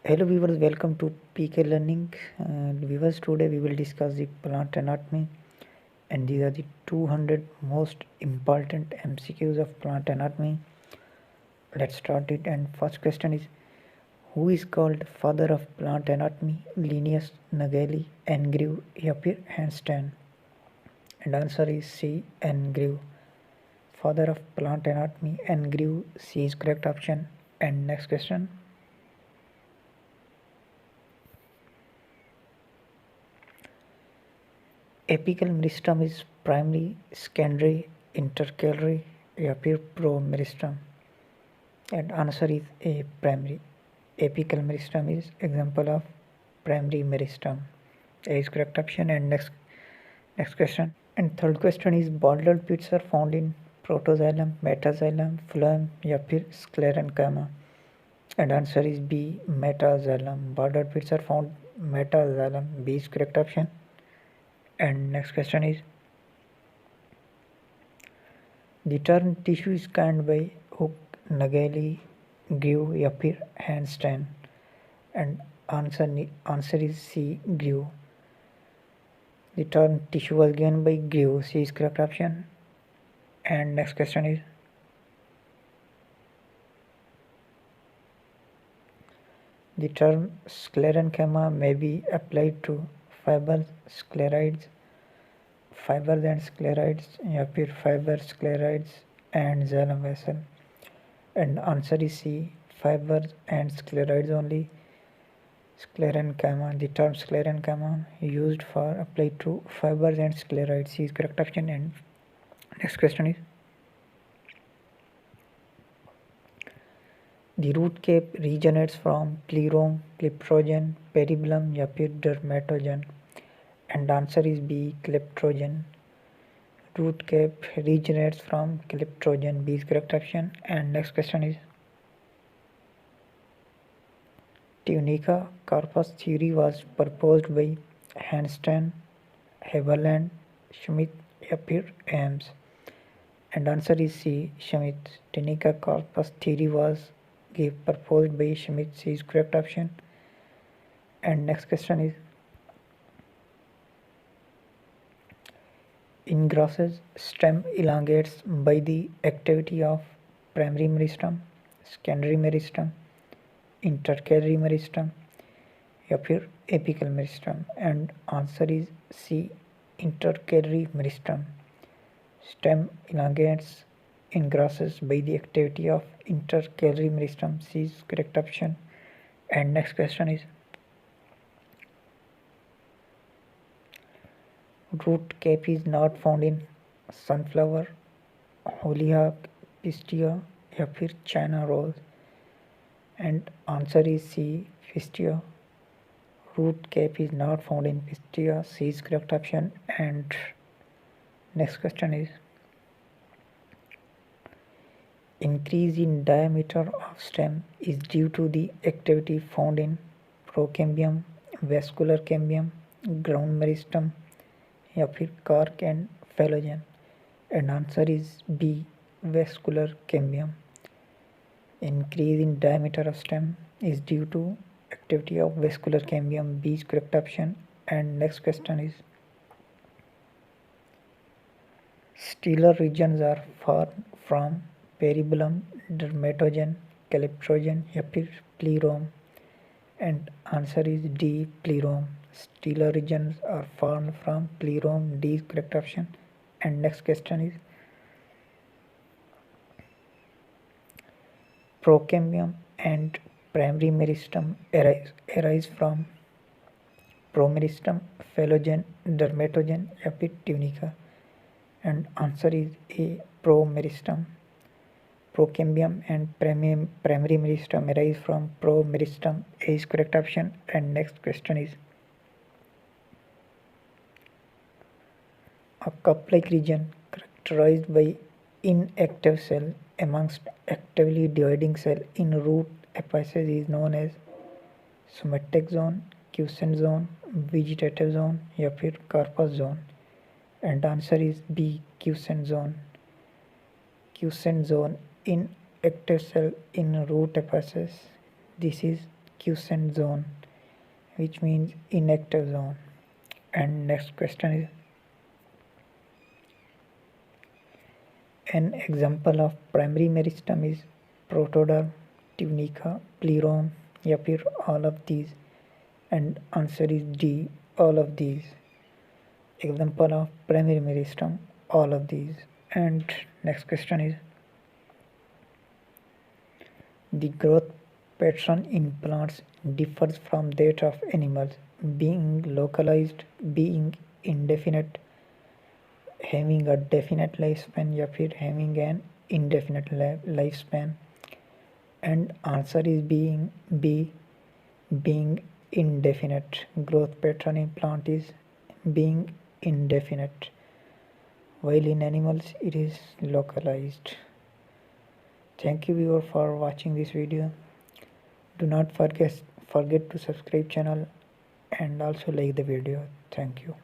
Hello viewers, welcome to PK Learning. Viewers, today we will discuss the plant anatomy, and these are the 200 most important MCQs of plant anatomy. Let's start it. And first question is, who is called father of plant anatomy? Linnaeus, Nageli, Engreve, Yapir, Handstand. And answer is C. Engreve. Father of plant anatomy, Engreve. C is correct option. And next question. Apical meristem is primary, secondary, intercalary, या फिर promeristem. And answer is A. Primary. Apical meristem is example of primary meristem. A is correct option. And next question. And third question is, bordered pits are found in protoxylem, metaxylem, phloem, या फिर sclerenchyma. And answer is B. Metaxylem. Bordered pits are found metaxylem. B is correct option. And next question is, the term tissue is coined by Hook, Nageli, Grew, या फिर Handstand. And answer is C. Grew. The term tissue was given by Grew. C is correct option. And next question is, the term sclerenchyma may be applied to fibers, scleroids, fibers and scleroids, या फिर fiber scleroids and xylem vessel. And answer is C. Fibers and scleroids only. Sclerenchyma. The term sclerenchyma used for applied to fibers and scleroids. C is correct option. And next question is, the root cap regenerates from plerome, clyptrogen, peribellum, या फिर dermatogen. And answer is B. Clyptrogen. Root cap regenerates from clyptrogen. B is correct option. And next question is, tunica corpus theory was proposed by Handstand, Haberland, Schmidt, या फिर Ames. And answer is C. Schmidt. Tunica corpus theory was proposed by Schmidt. C is correct option. And next question is, in grasses, stem elongates by the activity of primary meristem, secondary meristem, intercalary meristem, या फिर apical meristem. And answer is C. Intercalary meristem. Stem elongates in grasses by the activity of intercalary meristem. C is correct option. And next question is, root cap is not found in sunflower, hollyhock, pistia, या फिर China rose. And answer is C. Pistia. Root cap is not found in pistia. C is correct option. And next question is, increase in diameter of stem is due to the activity found in procambium, vascular cambium, ground meristem, या फिर cork and phallogen. And answer is B. Vascular cambium. Increase in diameter of stem is due to activity of vascular cambium. B is correct option. And next question is, stellar regions are formed from peribellum, dermatogen, clyptrogen, या फिर plerome. And answer is D. Plerome. Stellar regions are formed from plerome. D is correct option. And next question is, procambium and primary meristem arise from promeristem, phallogen, dermatogen, या फिर tunica. And answer is A. Promeristem. Procambium and primary meristem arise from promeristem. A is correct option. And next question is, a cup-like region characterized by inactive cell amongst actively dividing cell in root apices is known as somatic zone, quiescent zone, vegetative zone, या फिर carpus zone. And answer is B. Quiescent zone. Quiescent zone in active cell in root apices. This is quiescent zone, which means inactive zone. And next question is, an example of primary meristem is protoderm, tunica, plerome, या फिर all of these. And answer is D, all of these. Example of primary meristem, all of these. And next question is, the growth pattern in plants differs from that of animals, being localized, being indefinite, having a definite lifespan या फिर having an indefinite lifespan. And answer is being indefinite. Growth pattern in plant is being indefinite, while in animals it is localized. Thank you viewer for watching this video. Do not forget to subscribe channel and also like the video. Thank you.